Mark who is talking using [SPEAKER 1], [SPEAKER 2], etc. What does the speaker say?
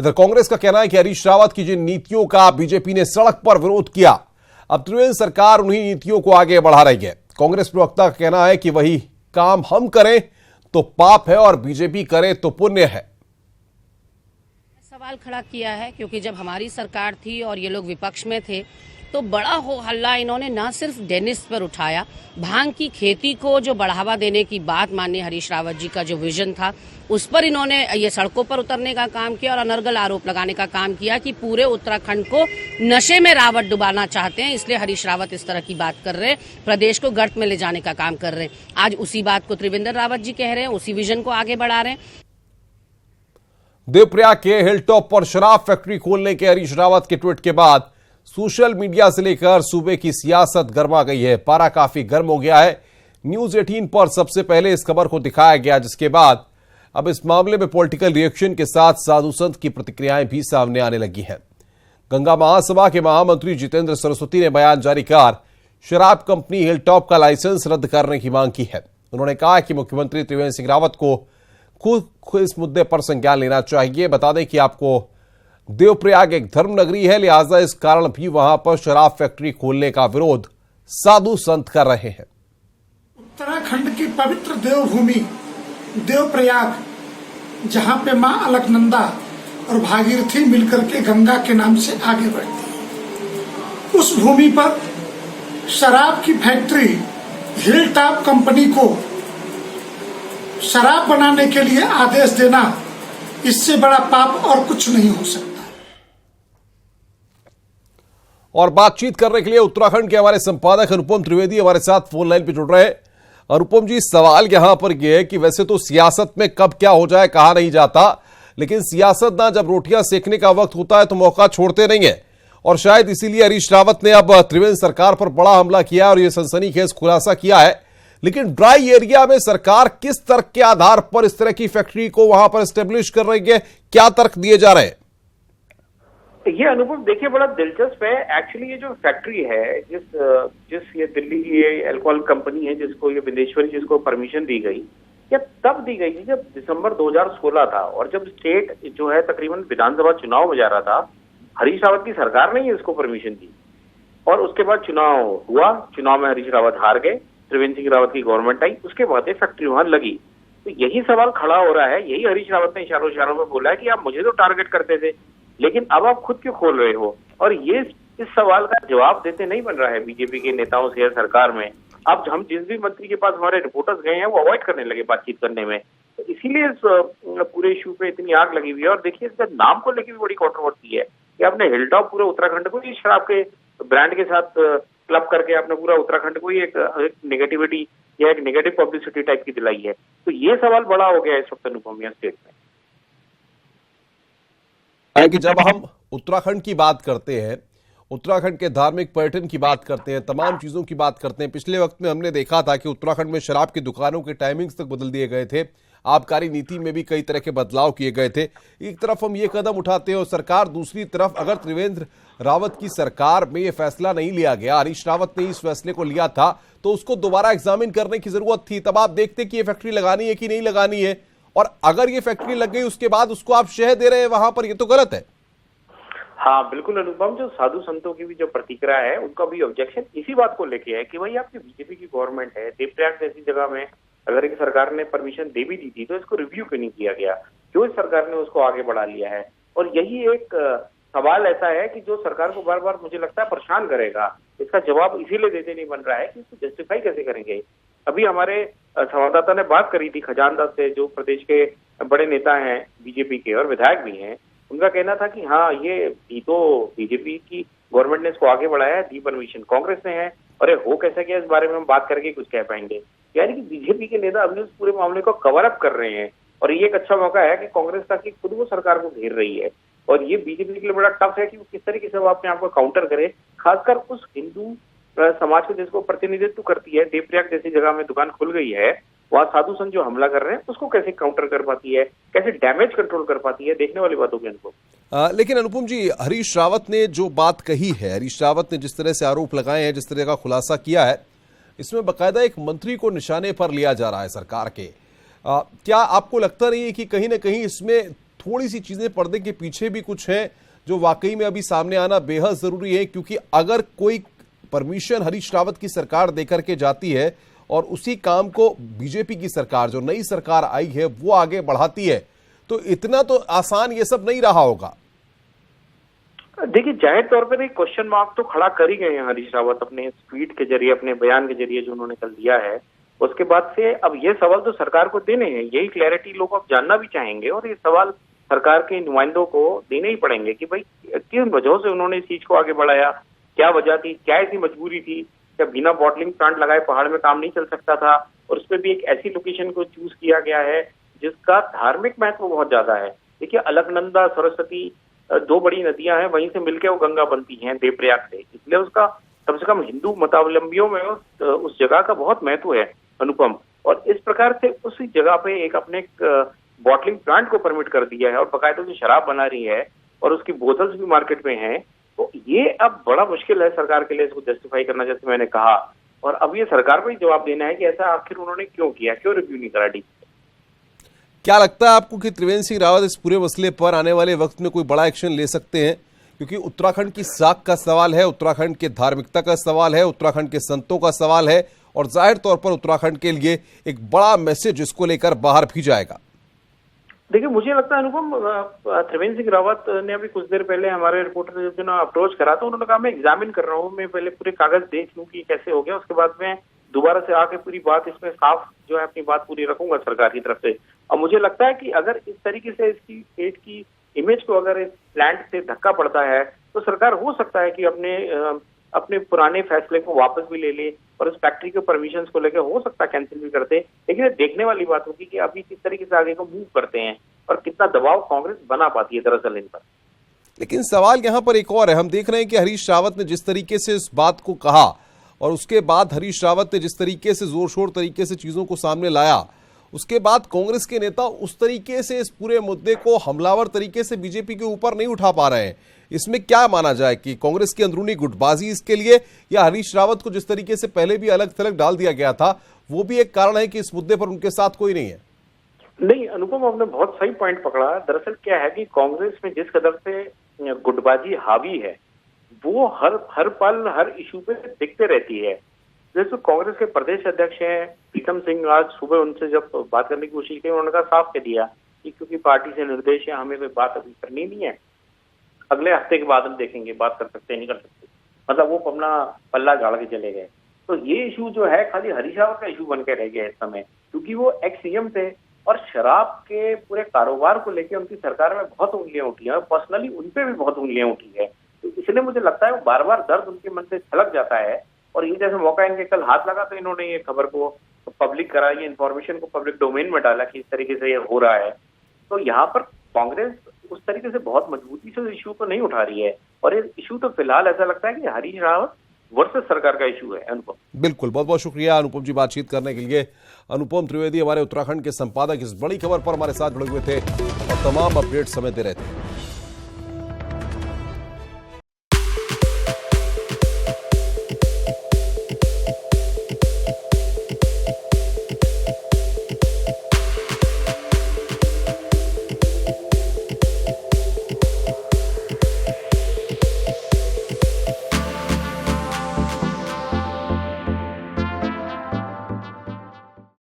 [SPEAKER 1] इधर कांग्रेस का कहना है कि हरीश रावत की जिन नीतियों का बीजेपी ने सड़क पर विरोध किया, अब त्रिवेंद्र सरकार उन्हीं नीतियों को आगे बढ़ा रही है। कांग्रेस प्रवक्ता का कहना है कि वही काम हम करें तो पाप है और बीजेपी करे तो पुण्य है।
[SPEAKER 2] सवाल खड़ा किया है क्योंकि जब हमारी सरकार थी और ये लोग विपक्ष में थे तो बड़ा हो हल्ला इन्होंने ना सिर्फ डेनिस पर उठाया, भांग की खेती को जो बढ़ावा देने की बात माननीय हरीश रावत जी का जो विजन था उस पर इन्होंने ये सड़कों पर उतरने का काम किया और अनर्गल आरोप लगाने का काम किया कि पूरे उत्तराखंड को नशे में रावत डुबाना चाहते हैं, इसलिए हरीश रावत इस तरह की बात कर रहे हैं, प्रदेश को गर्त में ले जाने का काम कर रहे हैं। आज उसी बात को त्रिवेंद्र रावत जी कह रहे हैं, उसी विजन को आगे बढ़ा रहे हैं।
[SPEAKER 1] देवप्रयाग के हिलटॉप पर शराब फैक्ट्री खोलने के हरीश रावत के ट्वीट के बाद सोशल मीडिया से लेकर सूबे की सियासत गर्मा गई है। पारा काफी गर्म हो गया है। न्यूज 18 पर सबसे पहले इस खबर को दिखाया गया, जिसके बाद अब इस मामले में पॉलिटिकल रिएक्शन के साथ साधु संत की प्रतिक्रियाएं भी सामने आने लगी हैं। गंगा महासभा के महामंत्री जितेंद्र सरस्वती ने बयान जारी कर शराब कंपनी हिलटॉप का लाइसेंस रद्द करने की मांग की है। उन्होंने कहा कि मुख्यमंत्री त्रिवेंद्र सिंह रावत को खुद इस मुद्दे पर संज्ञान लेना चाहिए। बता दें कि आपको देवप्रयाग एक धर्म नगरी है, लिहाजा इस कारण भी वहां पर शराब फैक्ट्री खोलने का विरोध साधु संत कर रहे हैं।
[SPEAKER 3] उत्तराखंड की पवित्र देवभूमि देवप्रयाग, जहां पे मां अलकनंदा और भागीरथी मिलकर के गंगा के नाम से आगे बढ़ती है, उस भूमि पर शराब की फैक्ट्री हिलटॉप कंपनी को शराब बनाने के लिए आदेश देना, इससे बड़ा पाप और कुछ नहीं हो सकता।
[SPEAKER 1] और बातचीत करने के लिए उत्तराखंड के हमारे संपादक अनुपम त्रिवेदी हमारे साथ फोन लाइन पे जुड़ रहे हैं। अनुपम जी, सवाल यहां पर यह है कि वैसे तो सियासत में कब क्या हो जाए कहा नहीं जाता, लेकिन सियासत ना जब रोटियां सेकने का वक्त होता है तो मौका छोड़ते नहीं है, और शायद इसीलिए हरीश रावत ने अब त्रिवेंद्र सरकार पर बड़ा हमला किया और यह सनसनीखेज खुलासा किया है। लेकिन ड्राई एरिया में सरकार किस तर्क के आधार पर इस तरह की फैक्ट्री को वहां पर एस्टेब्लिश कर रही है, क्या तर्क दिए जा रहे हैं?
[SPEAKER 4] ये अनुभव देखिए बड़ा दिलचस्प है। एक्चुअली ये जो फैक्ट्री है, जिस ये दिल्ली की ये अल्कोहल कंपनी है, जिसको ये बिंदेश्वरी, जिसको परमिशन दी गई, ये तब दी गई थी जब दिसंबर 2016 था, और जब स्टेट जो है तकरीबन विधानसभा चुनाव में जा रहा था, हरीश रावत की सरकार ने ही इसको परमिशन दी। और उसके बाद चुनाव हुआ, चुनाव में हरीश रावत हार गए, त्रिवेंद्र सिंह रावत की गवर्नमेंट आई, उसके बाद ये फैक्ट्री वहां लगी। तो यही सवाल खड़ा हो रहा है, यही हरीश रावत ने इशारों में बोला है कि आप मुझे तो टारगेट करते थे, लेकिन अब आप खुद क्यों खोल रहे हो? और ये इस सवाल का जवाब देते नहीं बन रहा है बीजेपी के नेताओं से या सरकार में। अब हम जिस भी मंत्री के पास हमारे रिपोर्टर्स गए हैं वो अवॉइड करने लगे बातचीत करने में, तो इसीलिए इस पूरे इशू पे इतनी आग लगी हुई है। और देखिए, इसका नाम को लेकर भी बड़ी कंट्रोवर्सी है कि आपने हिलटॉप पूरे उत्तराखंड को इस शराब के ब्रांड के साथ क्लब करके आपने पूरा उत्तराखंड को ही एक नेगेटिविटी या एक नेगेटिव पब्लिसिटी टाइप की दिलाई है। तो ये सवाल बड़ा हो गया है इस वक्त अनुपम स्टेट में।
[SPEAKER 1] कि जब हम उत्तराखंड की बात करते हैं, उत्तराखंड के धार्मिक पर्यटन की बात करते हैं, तमाम चीजों की बात करते हैं, पिछले वक्त में हमने देखा था कि उत्तराखंड में शराब की दुकानों के टाइमिंग्स तक बदल दिए गए थे, आबकारी नीति में भी कई तरह के बदलाव किए गए थे। एक तरफ हम ये कदम उठाते हैं और सरकार दूसरी तरफ, अगर त्रिवेंद्र रावत की सरकार में ये फैसला नहीं लिया गया, हरीश रावत ने इस फैसले को लिया था, तो उसको दोबारा एग्जामिन करने की जरूरत थी। तब आप देखते कि ये फैक्ट्री लगानी है कि नहीं लगानी है, और अगर ये फैक्ट्री लग गई उसके बाद उसको आप शह दे रहे हैं वहां पर, ये तो गलत है।
[SPEAKER 4] हाँ बिल्कुल अनुपम, जो साधु संतों की भी जो प्रतिक्रिया है, उनका भी ऑब्जेक्शन इसी बात को लेके है कि भाई आपकी बीजेपी की गवर्नमेंट है, देवप्रयाग जैसी जगह में अगर एक सरकार ने परमिशन दे भी दी थी तो इसको रिव्यू क्यों नहीं किया गया, क्यों इस सरकार ने उसको आगे बढ़ा लिया है? और यही एक सवाल ऐसा है कि जो सरकार को बार बार मुझे लगता है परेशान करेगा। इसका जवाब इसीलिए देते नहीं बन रहा है कि इसको जस्टिफाई कैसे करेंगे। अभी हमारे संवाददाता ने बात करी थी खजानदास से, जो प्रदेश के बड़े नेता हैं बीजेपी के और विधायक भी हैं। उनका कहना था कि हाँ, ये भी तो बीजेपी की गवर्नमेंट ने इसको आगे बढ़ाया है, दी परमिशन कांग्रेस ने है, और ये हो कैसे क्या, इस बारे में हम बात करके कुछ कह पाएंगे। यानी कि बीजेपी के नेता अभी उस पूरे मामले को कवर अप कर रहे हैं, और ये एक अच्छा मौका है कि कांग्रेस ताकि खुद वो सरकार को घेर रही है। और ये बीजेपी के लिए बड़ा टफ है कि वो किस तरीके से वो अपने आप को काउंटर करे, खासकर उस हिंदू समाज को जिसको प्रतिनिधित्व करती है। देवप्रयाग जैसी जगह में दुकान खुल गई है, वहां साधु संत जो हमला कर रहे हैं उसको कैसे काउंटर कर पाती है, कैसे डैमेज कंट्रोल कर पाती है, देखने वाली बात होगी उनको।
[SPEAKER 1] लेकिन अनुपम जी, हरीश रावत ने जो बात कही है, हरीश रावत ने जिस तरह से आरोप लगाए हैं, जिस तरह का खुलासा किया है, इसमें बाकायदा एक मंत्री को निशाने पर लिया जा रहा है सरकार के। क्या आपको लगता नहीं है कि कहीं ना कहीं इसमें थोड़ी सी चीजें पर्दे के पीछे भी कुछ है जो वाकई में अभी सामने आना बेहद जरूरी है, क्योंकि अगर कोई परमिशन हरीश रावत की सरकार देकर के जाती है और उसी काम को बीजेपी की सरकार, जो नई सरकार आई है, वो आगे बढ़ाती है, तो इतना तो आसान ये सब नहीं रहा होगा।
[SPEAKER 4] देखिए, जाहिर तौर पर एक क्वेश्चन मार्क तो खड़ा कर ही गए हैं हरीश रावत अपने ट्वीट के जरिए, अपने बयान के जरिए जो उन्होंने कल दिया है। उसके बाद से अब ये सवाल तो सरकार को देने हैं, यही क्लैरिटी लोग अब जानना भी चाहेंगे और ये सवाल सरकार के नुमाइंदों को देने ही पड़ेंगे कि भाई किन वजहों से उन्होंने इस चीज को आगे बढ़ाया, क्या वजह थी, क्या ऐसी मजबूरी थी, क्या बिना बॉटलिंग प्लांट लगाए पहाड़ में काम नहीं चल सकता था, और उस पर भी एक ऐसी लोकेशन को चूज किया गया है जिसका धार्मिक महत्व बहुत ज्यादा है। देखिए, अलकनंदा, सरस्वती दो बड़ी नदियां हैं, वहीं से मिलकर वो गंगा बनती हैं देवप्रयाग से, इसलिए उसका कम से कम हिंदू मतावलंबियों में उस जगह का बहुत महत्व है अनुपम। और इस प्रकार से उसी जगह पे एक अपने बॉटलिंग प्लांट को परमिट कर दिया है और बाकायदा जो शराब बना रही है और उसकी बोतल्स भी मार्केट में हैं, तो ये अब बड़ा मुश्किल है सरकार के लिए इसको जस्टिफाई करना, जैसे मैंने कहा। और अब ये सरकार को ही जवाब देना है कि ऐसा आखिर उन्होंने क्यों किया, क्यों रिव्यू नहीं करा डी।
[SPEAKER 1] क्या लगता है आपको कि त्रिवेंद्र सिंह रावत इस पूरे मसले पर आने वाले वक्त में कोई बड़ा एक्शन ले सकते हैं? क्योंकि उत्तराखंड की साख का सवाल है, उत्तराखंड के धार्मिकता का सवाल है, उत्तराखंड के संतों का सवाल है, और जाहिर तौर पर उत्तराखंड के लिए एक बड़ा मैसेज इसको लेकर बाहर भी जाएगा।
[SPEAKER 4] देखिए, मुझे लगता है अनुपम, त्रिवेंद्र सिंह रावत ने अभी कुछ देर पहले हमारे रिपोर्टर जब जो अप्रोच करा तो उन्होंने कहा मैं एग्जामिन कर रहा हूँ, मैं पहले पूरे कागज देख लूँ कि कैसे हो गया, उसके बाद मैं दोबारा से आके पूरी बात इसमें साफ जो है अपनी बात पूरी रखूंगा सरकार की तरफ से। और मुझे लगता है कि अगर इस तरीके से इसकी स्टेट की इमेज को अगर इस प्लांट से धक्का पड़ता है तो सरकार हो सकता है कि अपने पुराने फैसले को वापस भी ले ले और इस फैक्ट्री के परमिशन को लेकर हो सकता है कैंसिल भी करते। लेकिन देखने वाली बात होगी कि अभी किस तरीके से आगे को मूव करते हैं और कितना दबाव कांग्रेस बना पाती है दरअसल इन पर।
[SPEAKER 1] लेकिन सवाल यहाँ पर एक और है, हम देख रहे हैं कि हरीश रावत ने जिस तरीके से इस बात को कहा और उसके बाद हरीश रावत ने जिस तरीके से जोर शोर तरीके से चीजों को सामने लाया, उसके बाद कांग्रेस के नेता उस तरीके से इस पूरे मुद्दे को हमलावर तरीके से बीजेपी के ऊपर नहीं उठा पा रहे हैं। इसमें क्या माना जाए कि कांग्रेस की अंदरूनी गुटबाजी इसके लिए, या हरीश रावत को जिस तरीके से पहले भी अलग थलग डाल दिया गया था वो भी एक कारण है कि इस मुद्दे पर उनके साथ कोई नहीं है?
[SPEAKER 4] नहीं अनुपम, आपने बहुत सही पॉइंट पकड़ा। दरअसल क्या है कि कांग्रेस में जिस कदर से गुटबाजी हावी है वो हर पल हर इशू पे दिखते रहती है। जैसे कांग्रेस के प्रदेश अध्यक्ष हैं प्रीतम सिंह, आज सुबह उनसे जब बात करने की कोशिश की उन्होंने कहा, साफ कह दिया कि क्योंकि पार्टी से निर्देश है, हमें कोई बात अभी करनी नहीं है, अगले हफ्ते के बाद हम देखेंगे, बात कर सकते नहीं कर सकते। मतलब वो अपना पल्ला झाड़ के चले गए। तो ये इशू जो है खाली हरीश रावत का इशू बन के रह गया इस समय, क्योंकि वो एक्स सीएम थे और शराब के पूरे कारोबार को लेकर उनकी सरकार में बहुत उंगलियां उठी हैं और पर्सनली उनपे भी बहुत उंगलियां उठी है। तो इसलिए मुझे लगता है वो बार बार दर्द उनके मन से छलक जाता है और ये जैसे मौका इनके कल हाथ लगा तो इन्होंने ये खबर को पब्लिक करा, ये इन्फॉर्मेशन को पब्लिक डोमेन में डाला कि इस तरीके से ये हो रहा है। तो यहाँ पर कांग्रेस उस तरीके से बहुत मजबूती से इशू को नहीं उठा रही है और ये इशू तो फिलहाल ऐसा लगता है कि हरीश रावत वर्सेस सरकार का इशू है। अनुपम,
[SPEAKER 1] बिल्कुल, बहुत बहुत शुक्रिया अनुपम जी बातचीत करने के लिए। अनुपम त्रिवेदी हमारे उत्तराखंड के संपादक इस बड़ी खबर पर हमारे साथ जुड़े हुए थे और तमाम अपडेट समय दे रहे थे।